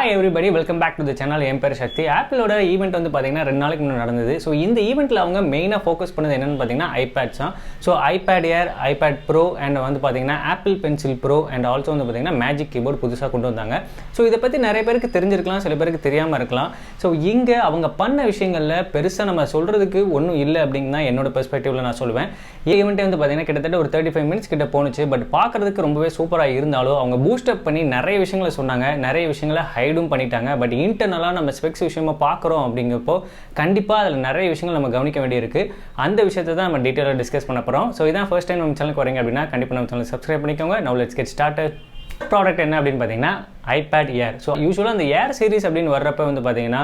Hi everybody, welcome back to the channel. என் பேர் சக்தி. ஆப்பிளோட event வந்து பார்த்தீங்கன்னா 2 நாளைக்கு முன்னாடி நடந்தது. ஸோ இந்த ஈவெண்ட்டில் அவங்க மெயினாக ஃபோக்கஸ் பண்ணது என்னென்னு பார்த்தீங்கன்னா ஐபேட்ஸ் தான். So iPad air, iPad bro and வந்து பார்த்தீங்கன்னா apple pencil bro and also வந்து பார்த்தீங்கன்னா மேஜிக் கீபோர்டு புதுசாக கொண்டு வந்தாங்க. ஸோ இதை பற்றி நிறைய பேருக்கு தெரிஞ்சிருக்கலாம், சில பேருக்கு தெரியாமல் இருக்கலாம். ஸோ இங்கே அவங்க பண்ண விஷயங்களில் பெருசாக நம்ம சொல்கிறதுக்கு ஒன்றும் இல்லை அப்படின்னு தான் என்னோட பெர்ஸ்பெக்டிவில் நான் சொல்லுவேன். ஈவெண்ட்டே வந்து பார்த்தீங்கன்னா கிட்டத்தட்ட ஒரு 35 மினிட்ஸ் கிட்ட போணுச்சு. பட் பார்க்குறதுக்கு ரொம்பவே சூப்பராக இருந்தாலும் அவங்க பூஸ்டப் பண்ணி நிறைய விஷயங்களை சொன்னாங்க, நிறைய விஷயங்களை ஹைடும் பண்ணிட்டாங்க. பட் இன்டர்னலாக நம்ம ஸ்பெக்ஸ் விஷயமா பார்க்குறோம் அப்படிங்கிறப்போ கண்டிப்பாக அதில் நிறைய விஷயங்கள் நம்ம கவனிக்க வேண்டியிருக்கு. அந்த விஷயத்தை தான் நம்ம டீட்டெயிலாக டிஸ்கஸ் பண்ண போகிறோம். ஸோ இதான் ஃபர்ஸ்ட் டைம் நம்ம சேனலுக்கு வரீங்க அப்படின்னா கண்டிப்பாக நம்ம சேனல் சப்ஸ்கிரைப் பண்ணிக்கோங்க. Now let's get started. Product என்ன அப்படின்னு பார்த்தீங்கன்னா ஐபேட் ஏர். ஸோ யூஸ்வலாக அந்த ஏர் சீரிஸ் அப்படின்னு வர்றப்ப வந்து பார்த்தீங்கன்னா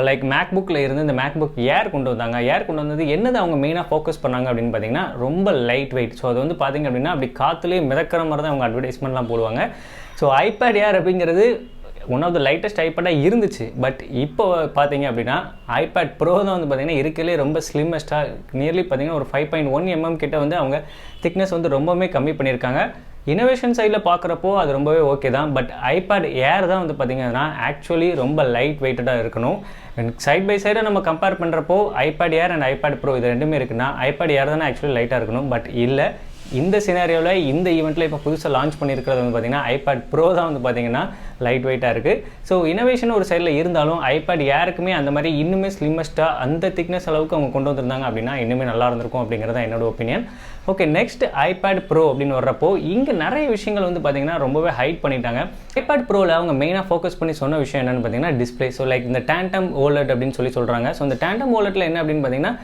லைக் மேக்புக்கில் இருந்து இந்த மேக்புக் ஏர் கொண்டு வந்தாங்க. ஏர் கொண்டு வந்தது என்னது அவங்க மெயினாக ஃபோக்கஸ் பண்ணாங்க அப்படின்னு பார்த்தீங்கன்னா ரொம்ப லைட் வெயிட். ஸோ அது வந்து பார்த்தீங்க அப்படின்னா அப்படி காற்றுலேயே மிதக்கிற மாதிரி தான் அவங்க அட்வர்டைஸ்மெண்ட்லாம் போடுவாங்க. ஸோ ஐபேட் ஏர் அப்படிங்கிறது ஒன் ஆஃப் த லைட்டஸ்ட் ஐபேடாக இருந்துச்சு. பட் இப்போ பார்த்தீங்க அப்படின்னா ஐபேட் ப்ரோ தான் வந்து பார்த்தீங்கன்னா இருக்கலே ரொம்ப ஸ்லிம்மஸ்ட்டாக நியர்லி பார்த்தீங்கன்னா ஒரு 5.1 mm கிட்ட வந்து அவங்க திக்னஸ் வந்து ரொம்பவே கம்மி பண்ணியிருக்காங்க. இனோவேஷன் சைடில் பார்க்குறப்போ அது ரொம்பவே ஓகே தான். பட் ஐபேட் ஏர் தான் வந்து பார்த்திங்கன்னா ஆக்சுவலி ரொம்ப லைட் வெயிட்டடாக இருக்கணும். சைட் பை சைடாக நம்ம கம்பேர் பண்ணுறப்போ iPad air and iPad bro இது ரெண்டுமே இருக்குன்னா ஐபேட் ஏர் தானே ஆக்சுவலி லைட்டாக இருக்கணும். பட் இல்லை, இந்த சினாரியோவில் இந்த ஈவெண்ட்டில் இப்போ புதுசாக லான்ச் பண்ணியிருக்கிறது வந்து பார்த்திங்கன்னா ஐபேட் ப்ரோ தான் வந்து பார்த்திங்கன்னா லைட் வெயிட்டாக இருக்குது. ஸோ இனோவேஷன் ஒரு சைடில் இருந்தாலும் ஐபேட் ஏருக்குமே அந்த மாதிரி இன்னுமே ஸ்லிம்மஸ்ட்டாக அந்த திக்னஸ் அளவுக்கு அவங்க கொண்டு வந்திருந்தாங்க அப்படின்னா இன்னுமே நல்லா இருந்திருக்கும் அப்படிங்கிறது தான் என்னோட opinion. Okay, next iPad bro அப்படின்னு வர்றப்போ இங்கே நிறைய விஷயங்கள் வந்து பார்த்திங்கன்னா ரொம்பவே ஹைட் பண்ணிட்டாங்க. ஐபேட் ப்ரோவில் அவங்க மெயினாக ஃபோக்கஸ் பண்ணி சொன்ன விஷயம் என்னென்னு பார்த்தீங்கன்னா டிஸ்பிளே. ஸோ லைக் இந்த டேண்டம் ஓலட் அப்படின்னு சொல்கிறாங்க. ஸோ இந்த டேண்டம் ஓலட்டில் என்ன அப்படின்னு பார்த்தீங்கன்னா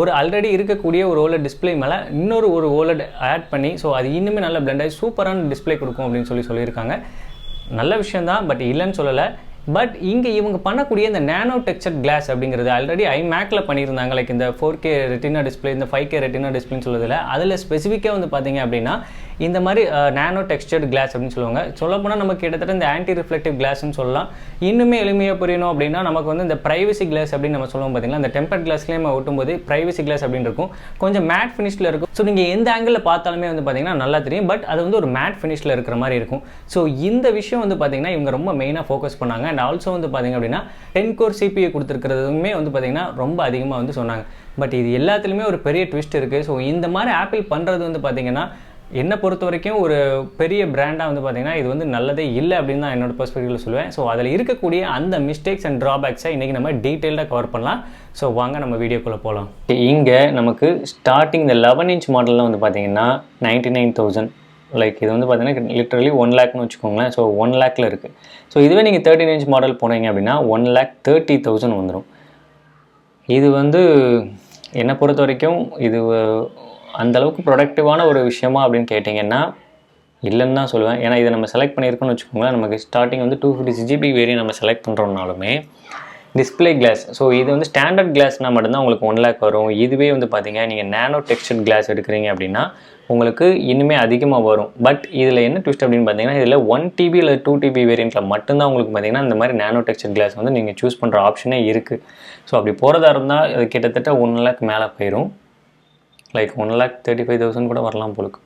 ஒரு ஆல்ரெடி இருக்கக்கூடிய ஒரு ஓலட் டிஸ்பிளே மேலே இன்னொரு ஒரு ஓலட் ஆட் பண்ணி ஸோ அது இன்னுமே நல்ல பிளெண்ட் ஆகி சூப்பரான டிஸ்பிளே கொடுக்கும் அப்படின்னு சொல்லியிருக்காங்க. நல்ல விஷயந்தான், பட் இல்லைன்னு சொல்லலை. பட் இங்கே இவங்க பண்ணக்கூடிய இந்த நேனோ டெக்ஸ்சர் கிளாஸ் அப்படிங்கிறது ஆல்ரெடி ஐமேக்கில் பண்ணியிருந்தாங்க. லைக் இந்த 4K ரெட்டினா டிஸ்பிளே, இந்த 5K ரெட்டினா டிஸ்பிளேன்னு சொல்லுதில்ல, அதில் ஸ்பெசிஃபிக்காக வந்து பார்த்தீங்க அப்படின்னா இந்த மாதிரி நேனோ டெக்ஸ்சர்ட் கிளாஸ் அப்படின்னு சொல்லுவாங்க. சொல்லப்போனால் நம்ம கிட்டத்தட்ட இந்த ஆன்டி ரிஃப்ளெக்டிவ் கிளாஸ்ன்னு சொல்லலாம். இன்னுமே எளிமையாக புரியணும் அப்படின்னா நமக்கு வந்து இந்த ப்ரைவசி கிளாஸ் அப்படின்னு நம்ம சொல்லுவோம் பார்த்தீங்கன்னா, இந்த டெம்பர்ட் கிளாஸ்லேயே நம்ம ஒட்டும்போது ப்ரைவசி கிளாஸ் அப்படின்னு இருக்கும். கொஞ்சம் மேட் ஃபினிஷில் இருக்கும். ஸோ நீங்கள் எந்த ஆங்கிளில் பார்த்தாலுமே வந்து பார்த்தீங்கன்னா நல்லா தெரியும். பட் அது வந்து ஒரு மேட் ஃபினிஷில் இருக்கிற மாதிரி இருக்கும். ஸோ இந்த விஷயம் வந்து பார்த்தீங்கன்னா இவங்க ரொம்ப மெயினாக ஃபோக்கஸ் பண்ணாங்க. அண்ட் ஆல்சோ வந்து பார்த்தீங்க அப்படின்னா 10 கோர் CPU கொடுத்துருக்கிறதுமே வந்து பார்த்தீங்கன்னா ரொம்ப அதிகமாக வந்து சொன்னாங்க. பட் இது எல்லாத்துலேயுமே ஒரு பெரிய ட்விஸ்ட் இருக்குது. ஸோ இந்த மாதிரி ஆப்பிள் பண்ணுறது வந்து பார்த்தீங்கன்னா என்னை பொறுத்த வரைக்கும் ஒரு பெரிய பிராண்டாக வந்து பார்த்தீங்கன்னா இது வந்து நல்லதே இல்லை அப்படின்னு தான் என்னோட பெர்ஸ்பெக்டிவில் சொல்லுவேன். ஸோ அதில் இருக்கக்கூடிய அந்த மிஸ்டேக்ஸ் அண்ட் ட்ராபேக்ஸை இன்றைக்கி நம்ம டீட்டெயில்டாக கவர் பண்ணலாம். ஸோ வாங்க நம்ம வீடியோக்குள்ளே போகலாம். இங்கே நமக்கு ஸ்டார்டிங் இந்த 11 inch மாடலில் வந்து பார்த்தீங்கன்னா 99,000. லைக் இது வந்து பார்த்தீங்கன்னா லிட்டரலி 1 lakhன்னு வச்சுக்கோங்களேன். ஸோ 1 lakhல இருக்குது. ஸோ இதுவே நீங்கள் 13 inch மாடல் போனீங்க அப்படின்னா 1,30,000 வந்துடும். இது வந்து என்னை பொறுத்த வரைக்கும் இது அந்தளவுக்கு ப்ரொடக்டிவான ஒரு விஷயமா அப்படின்னு கேட்டிங்கன்னா இல்லைன்னு தான் சொல்லுவேன். ஏன்னா இதை நம்ம செலக்ட் பண்ணியிருக்கோன்னு வச்சுக்கோங்களேன். நமக்கு ஸ்டார்டிங் வந்து 256GB வேரியன்ட் நம்ம செலக்ட் பண்ணுறோம்னாலுமே டிஸ்பிளே கிளாஸ், ஸோ இது வந்து ஸ்டாண்டர்ட் கிளாஸ்னால் மட்டும்தான் உங்களுக்கு 1 lakh வரும். இதுவே வந்து பார்த்தீங்க நீங்கள் நேனோ டெக்ஸ்சர் கிளாஸ் எடுக்கிறீங்க அப்படின்னா உங்களுக்கு இன்னுமே அதிகமாக வரும். பட் இதில் என்ன ட்விஸ்ட் அப்படின்னு பார்த்தீங்கன்னா இதில் 1TB இல்லை 2TB வேரியண்ட்டில் மட்டும்தான் உங்களுக்கு பார்த்தீங்கன்னா இந்த மாதிரி நேனோ டெக்ஸ்சர் கிளாஸ் வந்து நீங்கள் சூஸ் பண்ணுற ஆப்ஷனே இருக்குது. ஸோ அப்படி போகிறதா இருந்தால் அது கிட்டத்தட்ட 1 lakh மேலே போயிடும். லைக் 1,35,000 கூட வரலாம் போலுக்கு.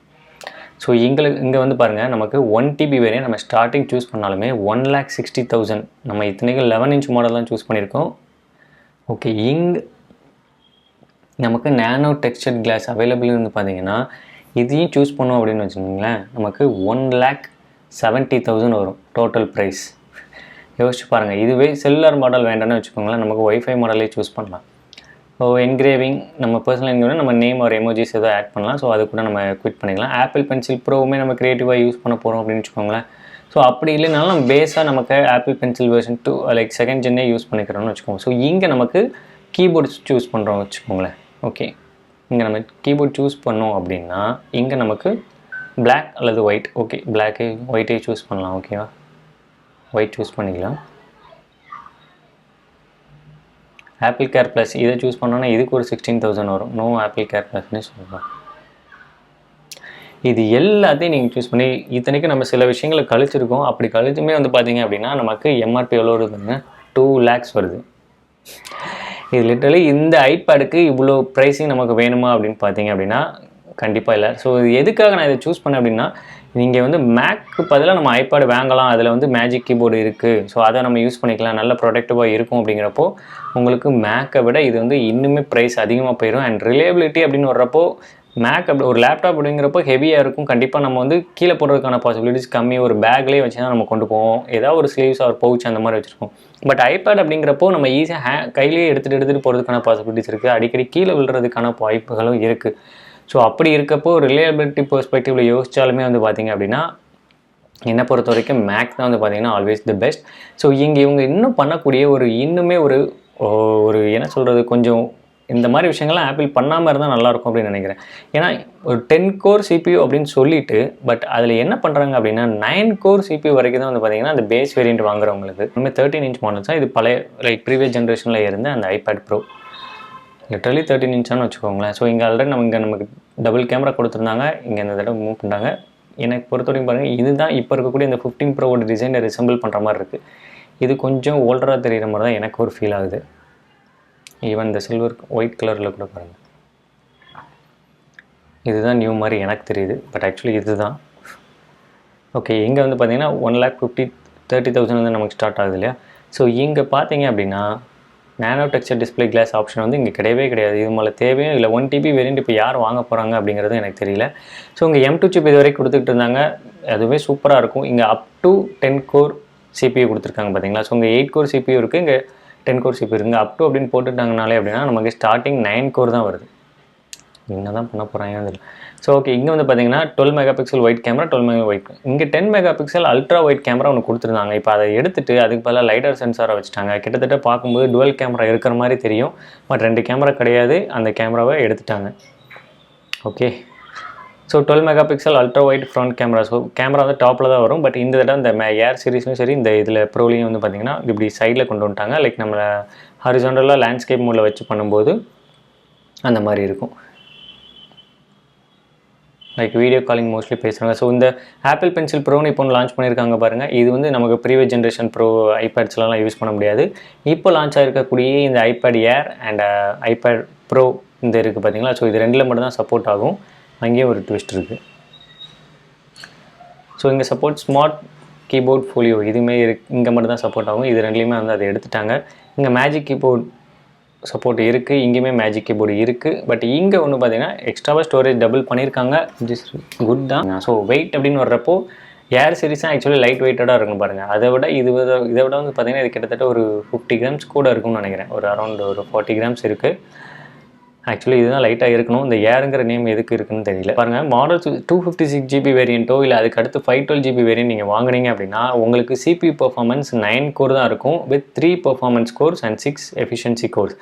ஸோ இங்கே வந்து பாருங்கள் நமக்கு 1TB வேரியன்ட் நம்ம ஸ்டார்டிங் சூஸ் பண்ணாலுமே 1,60,000. நம்ம இத்தனைக்கு 11 inch மாடல் தான் சூஸ் பண்ணியிருக்கோம். ஓகே, இங்கே நமக்கு நேனோ டெக்ஸ்சர் கிளாஸ் அவைலபிள் வந்து பார்த்தீங்கன்னா இதையும் சூஸ் பண்ணோம் அப்படின்னு வச்சுக்கோங்களேன் நமக்கு 1,70,000 வரும் டோட்டல் ப்ரைஸ். யோசிச்சு பாருங்கள். இதுவே செல்லுலர் மாடல் வேண்டாம்னு வச்சுக்கோங்களேன் நமக்கு ஒய்ஃபை மாடலே சூஸ் பண்ணலாம். ஸோ என்கிரேவிங் நம்ம பர்சனல் என்கிரேவிங் நம்ம நேம் ஒரு எமோஜிஸ் ஏதோ ஆட் பண்ணலாம். ஸோ அது கூட நம்ம குவிட் பண்ணிக்கலாம். ஆப்பிள் பென்சில் ப்ரோவுமே நம்ம க்ரியேட்டிவாக யூஸ் பண்ண போகிறோம் அப்படின்னு வச்சுக்கோங்களேன். ஸோ அப்படி இல்லைனாலும் நம்ம பேஸாக நமக்கு Apple pencil version 2 like 2nd gen use பண்ணிக்கிறோம்னு வச்சுக்கோங்க. ஸோ இங்கே நமக்கு கீபோர்ட்ஸ் சூஸ் பண்ணுறோம் வச்சுக்கோங்களேன். ஓகே, இங்கே நம்ம கீபோர்ட் சூஸ் பண்ணோம் அப்படின்னா இங்கே நமக்கு பிளாக் அல்லது ஒயிட். ஓகே, பிளாக்கு ஒயிட்டே சூஸ் பண்ணலாம். ஓகேவா, ஒயிட் சூஸ் பண்ணிக்கலாம். ஆப்பிள் கேர் ப்ளஸ் இதை சூஸ் பண்ணோன்னா இதுக்கு ஒரு 16,000 வரும். நோ ஆப்பிள் கேர் ப்ளஸ்ன்னு சொல்லுவோம். இது எல்லாத்தையும் நீங்கள் சூஸ் பண்ணி இத்தனைக்கு நம்ம சில விஷயங்களை கழிச்சிருக்கோம். அப்படி கழிச்சுமே வந்து பார்த்தீங்க அப்படின்னா நமக்கு எம்ஆர்பி எவ்வளோ வருதுங்க, 2 lakhs வருது. இது லிட்டரலி இந்த ஐபேடுக்கு இவ்வளோ ப்ரைஸிங் நமக்கு வேணுமா அப்படின்னு பார்த்தீங்க அப்படின்னா கண்டிப்பாக இல்லை. ஸோ இது எதுக்காக நான் இதை சூஸ் பண்ணேன் அப்படின்னா நீங்கள் வந்து மேக்கு பதிலாக நம்ம ஐபேட் வாங்கலாம், அதில் வந்து மேஜிக் கீபோர்டு இருக்குது, ஸோ அதை நம்ம யூஸ் பண்ணிக்கலாம், நல்ல ப்ரொடக்டிவாக இருக்கும் அப்படிங்கிறப்போ உங்களுக்கு மேக்கை விட இது வந்து இன்னுமே ப்ரைஸ் அதிகமாக போயிடும். அண்ட் ரிலையபிலிட்டி அப்படின்னு வர்றப்போ மேக் அப்படி ஒரு லேப்டாப் அப்படிங்கிறப்போ ஹெவியாக இருக்கும், கண்டிப்பாக நம்ம வந்து கீழே போடுறதுக்கான பாசிபிலிட்டிஸ் கம்மி, ஒரு பேக்லேயே வச்சு தான் நம்ம கொண்டு போவோம், ஏதாவது ஒரு ஸ்லீவ்ஸ் ஒரு பவுச் அந்த மாதிரி வச்சுருக்கோம். பட் ஐபேட் அப்படிங்கிறப்போ நம்ம ஈஸியாக கையிலேயே எடுத்துகிட்டு போகிறதுக்கான பாசிபிலிட்டிஸ் இருக்குது, அடிக்கடி கீழே விழுறதுக்கான வாய்ப்புகளும் இருக்குது. ஸோ அப்படி இருக்கப்போ ரிலையபிலிட்டி பெர்ஸ்பெக்டிவில் யோசிச்சாலுமே வந்து பார்த்திங்க அப்படின்னா என்னை பொறுத்த வரைக்கும் மேக் தான் வந்து பார்த்திங்கன்னா ஆல்வேஸ் தி பெஸ்ட். ஸோ இவங்க இன்னும் பண்ணக்கூடிய இன்னுமே ஒரு என்ன சொல்கிறது, கொஞ்சம் இந்த மாதிரி விஷயங்கள்லாம் ஆப்பிள் பண்ணாமல் இருந்தால் நல்லாயிருக்கும் அப்படின்னு நினைக்கிறேன். ஏன்னா ஒரு 10 கோர் CPU அப்படின்னு சொல்லிட்டு, பட் அதில் என்ன பண்ணுறாங்க அப்படின்னா 9 கோர் CPU வரைக்கும் தான் வந்து பார்த்திங்கன்னா அந்த பேஸ் வேரியண்ட் வாங்குறவங்களுக்கு. இனிமேல் 13 இன்ச் மாடல்ஸ் தான் இது, பழைய லைக் ப்ரீவியஸ் ஜென்ரேஷனில் இருந்த அந்த ஐபேட் ப்ரோ லிட்டரலி 13 இன்ச்சானு வச்சுக்கோங்களேன். ஸோ இங்கே ஆல்ரெடி நமக்கு டபுள் கேமரா கொடுத்துருந்தாங்க, இங்கே இந்த தடவை மூவ் பண்ணுறாங்க. எனக்கு பொறுத்த வரைக்கும் பாருங்கள், இதுதான் இப்போ இருக்கக்கூடிய இந்த 15 ப்ரோவோட டிசைனை ரிசம்பிள் பண்ணுற மாதிரி இருக்குது. இது கொஞ்சம் ஓல்டராக தெரிகிற மாதிரி தான் எனக்கு ஒரு ஃபீல் ஆகுது. ஈவன் இந்த சில்வர் ஒயிட் கலரில் கூட பாருங்கள், இதுதான் நியூ மாதிரி எனக்கு தெரியுது, பட் ஆக்சுவலி இதுதான் ஓகே. இங்கே வந்து பார்த்திங்கன்னா 1,50,30,000 வந்து நமக்கு ஸ்டார்ட் ஆகுது இல்லையா. ஸோ இங்கே பார்த்தீங்க அப்படின்னா நானோ டெக்ஸ்சர் டிஸ்பிளே கிளாஸ் ஆப்ஷன் வந்து இங்கே கிடையவே கிடையாது. இது மேலே தேவையும் இல்லை. 1 TB வேரியண்ட் இப்போ யார் வாங்க போகிறாங்க அப்படிங்கிறது எனக்கு தெரியல. ஸோ இங்கே M2 சிப் இது வரைக்கும் கொடுத்துட்டு இருந்தாங்க, அதுவே சூப்பராக இருக்கும். இங்கே அப் டு 10 கோர் CPU கொடுத்துருக்காங்க பார்த்தீங்களா. ஸோ இங்கே 8 கோர் CPU இருக்குது, இங்கே 10 கோர் CPU இருக்குங்க. அப் டு அப்படின்னு போட்டுட்டாங்கனாலே அப்படின்னா நமக்கு ஸ்டார்டிங் 9 கோர் தான் வருது. என்ன தான் பண்ண போகிறாங்க அதில். ஸோ ஓகே, இங்கே வந்து பார்த்தீங்கன்னா 12 mega pixel white camera, 12 mega white, இங்கே 10 mega pixel ultra white camera ஒன்று கொடுத்துருந்தாங்க. இப்போ அதை எடுத்துகிட்டு அதுக்கு பதிலாக லைடர் சென்சாரை வச்சுட்டாங்க. கிட்டத்தட்ட பார்க்கும்போது டுவல் கேமரா இருக்கிற மாதிரி தெரியும், பட் 2 கேமரா கிடையாது, அந்த கேமராவை எடுத்துட்டாங்க. Okay, so 12 mega pixel ultra white front camera. So camera வந்து டாப்பில் தான் வரும், பட் இந்த தடவை இந்த ஏர் சீரிஸ்லையும் சரி, இந்த இதில் ப்ரோலையும் வந்து பார்த்திங்கன்னா இப்படி சைடில் கொண்டு வந்துட்டாங்க. லைக் நம்மளை ஹாரிசாண்டலாக லேண்ட்ஸ்கேப் மோடில் வச்சு பண்ணும்போது அந்த மாதிரி இருக்கும். லைக் வீடியோ காலிங் மோஸ்ட்லி பேசுகிறாங்க. ஸோ இந்த ஆப்பிள் பென்சில் ப்ரோன்னு இப்போ லான்ச் பண்ணியிருக்காங்க பாருங்கள். இது வந்து நமக்கு ப்ரீவியஸ் ஜென்ரேஷன் ப்ரோ ஐபேட்ஸ்லாம் யூஸ் பண்ண முடியாது. இப்போ லான்ச் ஆகிருக்கக்கூடிய இந்த iPad air and iPad bro இந்த இருக்குது பார்த்தீங்களா. ஸோ இது ரெண்டில் மட்டும் தான் சப்போர்ட் ஆகும். அங்கேயும் ஒரு ட்விஸ்ட் இருக்குது. ஸோ இங்கே சப்போர்ட் ஸ்மார்ட் கீபோர்ட் ஃபோலியோ இதுவுமே இங்கே மட்டும் தான் சப்போர்ட் ஆகும். இது ரெண்டுலேயுமே வந்து அதை எடுத்துட்டாங்க. இங்கே மேஜிக் கீபோர்ட் சப்போர்ட் இருக்குது, இங்கேயுமே மேஜிக் கீபோர்டு இருக்குது. பட் இங்கே ஒன்று பார்த்தீங்கன்னா எக்ஸ்ட்ராவாக ஸ்டோரேஜ் டபுள் பண்ணியிருக்காங்க, ஜஸ்ட் குட் தான். ஸோ வெயிட் அப்படின்னு வர்றப்போ ஏர் சீரிஸ் தான் ஆக்சுவலி லைட் வெயிட்டடாக இருக்கும் பாருங்கள். அதை விட இதை விட வந்து பார்த்திங்கன்னா இது கிட்டத்தட்ட ஒரு 50 கிராம்ஸ் கூட இருக்கும்னு நினைக்கிறேன். ஒரு அரௌண்ட் ஒரு 40 கிராம்ஸ் இருக்குது. ஆக்சுவலி இதுதான் லைட்டாக இருக்கணும். இந்த ஏருங்கிற நேம் எதுக்கு இருக்குன்னு தெரியல. பாருங்கள், மாடல்ஸ் 256 GB வேரியண்ட்டோ இல்லை அதுக்கு அடுத்து 512 GB வேரியன்ட் நீங்கள் வாங்கினீங்க அப்படின்னா உங்களுக்கு CPU பர்ஃபார்மன்ஸ் 9 கோர் தான் இருக்கும், with 3 performance course and 6 efficiency course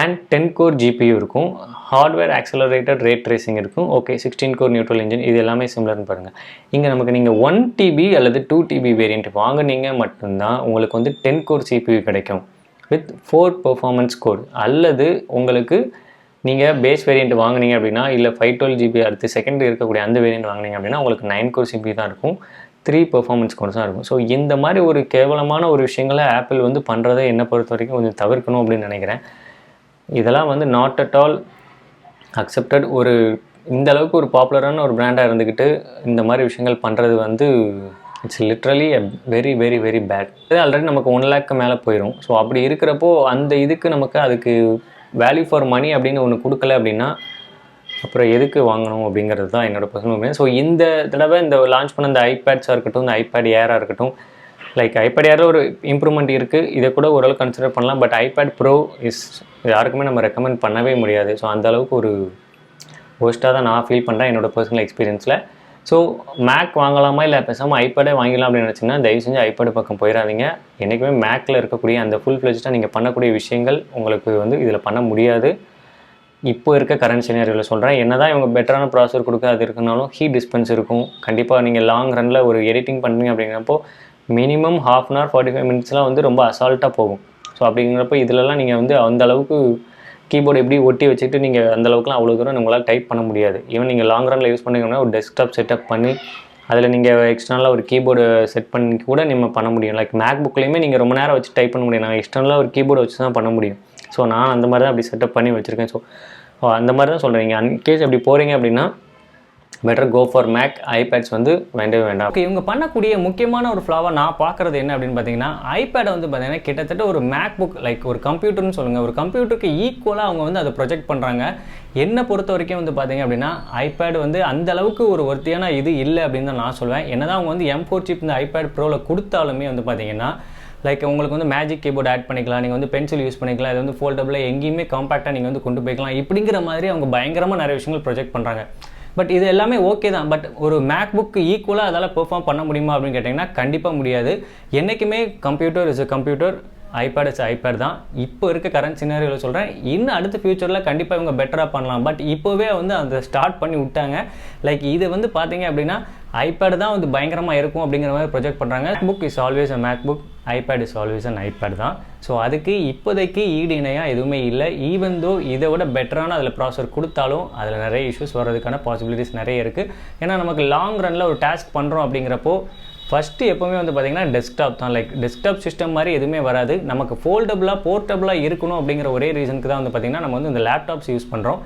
and 10 core GPU இருக்கும். ஹார்ட்வேர் ஆக்சலரேட்டட் ரேட் ட்ரேசிங் இருக்கும். ஓகே, 16 கோர் நியூட்ரல் இன்ஜின், இது எல்லாமே சிமிலர்னு பாருங்கள். இங்கே நமக்கு நீங்கள் 1 TB அல்லது 2 TB வேரியண்ட் வாங்கினீங்க மட்டும்தான் உங்களுக்கு வந்து 10 கோர் CPU கிடைக்கும் வித் 4 பர்ஃபார்மன்ஸ் கோர். அல்லது உங்களுக்கு நீங்கள் பேஸ் வேரியண்ட் வாங்கினீங்க அப்படின்னா, இல்லை 512 GB அடுத்து செகண்ட் இருக்கக்கூடிய அந்த வேரியண்ட் வாங்கினீங்க அப்படின்னா உங்களுக்கு 9 கோர் CPU தான் இருக்கும், 3 பர்ஃபார்மன்ஸ் கோர்ஸ் தான் இருக்கும். ஸோ இந்த மாதிரி ஒரு கேவலமான ஒரு விஷயங்களை ஆப்பிள் வந்து பண்ணுறதை என்னை பொறுத்த வரைக்கும் கொஞ்சம் தவிர்க்கணும் அப்படின்னு நினைக்கிறேன். இதெல்லாம் வந்து நாட் அட் ஆல் அக்செப்டட். இந்த அளவுக்கு ஒரு பாப்புலரான ஒரு பிராண்டாக இருந்துக்கிட்டு இந்த மாதிரி விஷயங்கள் பண்ணுறது வந்து it's literally very very very bad. இது ஆல்ரெடி நமக்கு 1 lakh மேலே போயிடும். ஸோ அப்படி இருக்கிறப்போ அந்த இதுக்கு நமக்கு அதுக்கு வேல்யூ ஃபார் மணி அப்படின்னு ஒன்று கொடுக்கல அப்படின்னா அப்புறம் எதுக்கு வாங்கணும் அப்படிங்கிறது தான் என்னோடய பர்சனல் ஒப்பீனியன். ஸோ இந்த தடவை இந்த லான்ச் பண்ண இந்த ஐபேட்ஸாக இருக்கட்டும், இந்த ஐபேட் ஏராக இருக்கட்டும், லைக் ஐபேட் ஏரில் ஒரு இம்ப்ரூவ்மெண்ட் இருக்குது, இதை கூட ஓரளவு கன்சிடர் பண்ணலாம். பட் ஐபேட் ப்ரோ யாருக்குமே நம்ம ரெக்கமெண்ட் பண்ணவே முடியாது. ஸோ அந்தளவுக்கு ஒரு ஒஸ்ட்டாக தான் நான் ஃபீல் பண்ணுறேன் என்னோடய பர்சனல் எக்ஸ்பீரியன்ஸில். ஸோ மேக் வாங்கலாமா இல்லை பேசாமல் ஐபேடே வாங்கிடலாம் அப்படின்னு நினச்சிங்கன்னா தயவு செஞ்சு ஐபேடு பக்கம் போயிடாதீங்க. என்றைக்குமே மேக்கில் இருக்கக்கூடிய அந்த ஃபுல் ஃப்ளெஜ்டாக நீங்கள் பண்ணக்கூடிய விஷயங்கள் உங்களுக்கு வந்து இதில் பண்ண முடியாது. இப்போ இருக்க கரண்ட் சினாரியோவில் சொல்கிறேன். என்ன தான் இவங்க பெட்டரான ப்ராசஸர் கொடுக்க அது இருக்குனாலும் ஹீட் டிஸ்பென்ஸ் இருக்கும். கண்டிப்பாக நீங்கள் லாங் ரனில் ஒரு எடிட்டிங் பண்ணுறீங்க அப்படிங்கிறப்போ மினிமம் 1/2 hour 45 minutesலாம் வந்து ரொம்ப அசால்ட்டாக போகும். ஸோ அப்படிங்கிறப்போ இதிலலாம் நீங்கள் வந்து அந்த அளவுக்கு கீபோர்டு எப்படி ஒட்டி வச்சுட்டு நீங்கள் அந்தளவுக்குலாம் அவ்வளோ தூரம் உங்களால் டைப் பண்ண முடியாது. ஈவன் நீங்கள் லாங் ரனில் யூஸ் பண்ணிங்கன்னா ஒரு டெஸ்க்டாப் செட்டப் பண்ணி அதில் நீங்கள் எக்ஸ்டர்னலாக ஒரு கீபோர்டு செட் பண்ணி கூட நம்ம பண்ண முடியும். லைக் மேக் புக்லேயுமே நீங்கள் ரொம்ப நேரம் வச்சு டைப் பண்ண முடியும். நான் எக்ஸ்டர்னலாக ஒரு கீபோர்டு வச்சு தான் பண்ண முடியும். ஸோ நான் அந்த மாதிரி தான் அப்படி செட்டப் பண்ணி வச்சுருக்கேன். ஸோ அந்த மாதிரி தான் சொல்கிறேன். நீங்கள் அன்கேஸ் அப்படி போகிறீங்க அப்படின்னா better go for Mac. IPads வந்து வேண்டவே வேண்டாம். ஓகே, இவங்க பண்ணக்கூடிய முக்கியமான ஒரு ஃப்ளாவாக நான் பார்க்குறது என்ன அப்படின்னு பார்த்தீங்கன்னா, ஐபேடை வந்து பார்த்தீங்கன்னா கிட்டத்தட்ட ஒரு மேக் புக் லைக் ஒரு கம்ப்யூட்டர்னு சொல்லுங்கள், ஒரு கம்ப்யூட்டருக்கு ஈக்குவலாக அவங்க வந்து அதை ப்ரொஜெக்ட் பண்ணுறாங்க. என்னை பொறுத்த வரைக்கும் வந்து பார்த்தீங்க அப்படின்னா ஐபேட் வந்து அந்த அளவுக்கு ஒரு ஒர்த்தியான இது இல்லை அப்படின்னு தான் நான் சொல்வேன். என்னதான் அவங்க வந்து M4 சிப் இந்த ஐபேட் ப்ரோவில் கொடுத்தாலுமே வந்து பார்த்தீங்கன்னா லைக் உங்களுக்கு வந்து மேஜிக் கீபோர்டு ஆட் பண்ணிக்கலாம், நீங்கள் வந்து பென்சில் யூஸ் பண்ணிக்கலாம், இது வந்து ஃபோல்டபுளாக எங்கேயுமே காம்பேக்டாக நீங்கள் வந்து கொண்டு போய்க்கலாம், இப்படிங்கிற மாதிரி அவங்க பயங்கரமாக நிறைய விஷயங்கள் ப்ரொஜெக்ட் பண்ணுறாங்க. பட் இது எல்லாமே ஓகே தான். பட் ஒரு மேக் புக்கு ஈக்குவலாக அதால் பெர்ஃபார்ம் பண்ண முடியுமா அப்படின்னு கேட்டிங்கன்னா கண்டிப்பாக முடியாது. என்றைக்குமே computer is computer, iPad is iPad தான். இப்போ இருக்க கரண்ட் சினாரியோவில் சொல்கிறேன். இன்னும் அடுத்த ஃபியூச்சரில் கண்டிப்பாக இவங்க பெட்டராக பண்ணலாம். பட் இப்போவே வந்து அதை ஸ்டார்ட் பண்ணி விட்டாங்க. லைக் இது வந்து பார்த்தீங்க அப்படின்னா ஐபேட் தான் வந்து பயங்கரமாக இருக்கும் அப்படிங்கிற மாதிரி ப்ரொஜெக்ட் பண்ணுறாங்க. Mac is always a MacBook, iPad is always an iPad தான். ஸோ அதுக்கு இப்போதைக்கு ஈடு இணையாக எதுவுமே இல்லை. ஈவன் தோ இதை விட பெட்டரான அதில் ப்ராசஸர் கொடுத்தாலும் அதில் நிறைய இஷ்யூஸ் வர்றதுக்கான பாசிபிலிட்டிஸ் நிறைய இருக்குது. ஏன்னா நமக்கு லாங் ரனில் ஒரு டாஸ்க் பண்ணுறோம் அப்படிங்கிறப்போ ஃபஸ்ட்டு எப்போவுமே வந்து பார்த்திங்கன்னா டெஸ்க்டாப் தான். லைக் டெஸ்க்டாப் சிஸ்டம் மாதிரி எதுவுமே வராது. நமக்கு ஃபோல்டபுளாக போர்ட்டபுளாக இருக்கணும் அப்படிங்கிற ஒரே ரீசனுக்கு தான் வந்து பார்த்திங்கன்னா நம்ம வந்து இந்த லேப்டாப்ஸ் யூஸ் பண்ணுறோம்.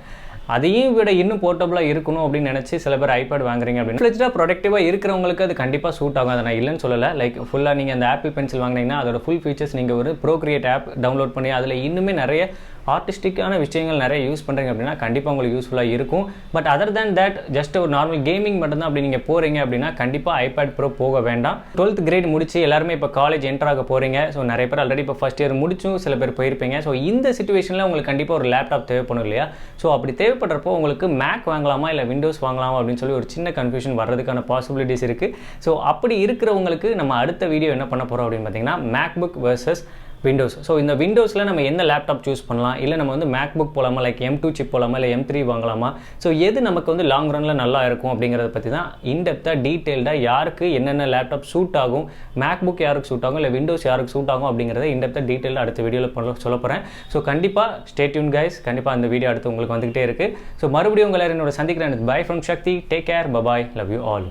அதையும் விட இன்னும் போர்ட்டபுளாக இருக்கணும் அப்படின்னு நினச்சி சில பேர் ஐபேட் வாங்குறீங்க அப்படின்னு ஃப்ளெஜ்டாக ப்ரொடக்டிவாக இருக்கிறவங்களுக்கு அது கண்டிப்பாக சூட் ஆகும். அதை நான் இல்லைன்னு சொல்லலை. லைக் ஃபுல்லாக நீங்கள் அந்த ஆப்பிள் பென்சில் வாங்கினீங்கன்னா அதோட ஃபுல் ஃபீச்சர்ஸ் நீங்கள் ஒரு ப்ரோக்ரியேட் ஆப் டவுன்லோட் பண்ணி அதில் இன்னுமே நிறைய ஆர்டிஸ்டிக்கான விஷயங்கள் நிறைய யூஸ் பண்ணுறீங்க அப்படின்னா கண்டிப்பாக உங்களுக்கு யூஸ்ஃபுல்லாக இருக்கும். But other than that just ஒரு நார்மல் கேமிங் மட்டும்தான் அப்படி நீங்கள் போகிறீங்க அப்படின்னா கண்டிப்பாக ஐபேட் ப்ரோ போக வேண்டாம். 12th கிரேட் முடிச்சு எல்லாருமே இப்போ காலேஜ் என்டர் ஆக போகிறீங்க. ஸோ நிறைய பேர் ஆல்ரெடி இப்போ ஃபஸ்ட் இயர் முடிச்சும் சில பேர் போயிருப்பீங்க. ஸோ இந்த சிச்சுவேஷனில் உங்களுக்கு கண்டிப்பாக ஒரு லேப்டாப் தேவைப்படும் இல்லையா? ஸோ அப்படி தேவைப்படுறப்போ உங்களுக்கு மேக் வாங்கலாமா இல்லை விண்டோஸ் வாங்கலாமா அப்படின்னு சொல்லி ஒரு சின்ன கன்ஃபியூஷன் வர்றதுக்கான பாசிபிலிட்டிஸ் இருக்குது. ஸோ அப்படி இருக்கிறவங்களுக்கு நம்ம அடுத்த வீடியோ என்ன பண்ண போகிறோம் அப்படின்னு பார்த்தீங்கன்னா MacBook versus Windows. So இந்த விண்டோஸில் நம்ம எந்த லேப்டாப் சூஸ் பண்ணலாம், இல்லை நம்ம வந்து மேக் புக் போகலாமா, லைக் M2 சிப் போகலாமா, இல்லை M3 வாங்கலாமா, ஸோ எது நமக்கு வந்து லாங் ரனில் நல்லா இருக்கும் அப்படிங்கிறத பற்றி தான் இன்டெப்த்தாக டீட்டெயில்டாக யாருக்கு என்னென்ன லேப்டாப் சூட் ஆகும், மேக் புக் யாருக்கு சூட் ஆகும், இல்லை விண்டோஸ் யாருக்கு சூட் ஆகும் அப்படிங்கிறத இன்டெப்த்தாக டீட்டெயிலாக அடுத்த வீடியோவில் சொல்ல போகிறேன். ஸோ கண்டிப்பாக ஸ்டே டியூன் கைஸ். கண்டிப்பாக அந்த வீடியோ அடுத்து உங்களுக்கு வந்துகிட்டே இருக்குது. ஸோ மறுபடியும் உங்களை என்னோட சந்திக்கிறேன். Bye from Shakti. Take care. Bye bye. Love you all.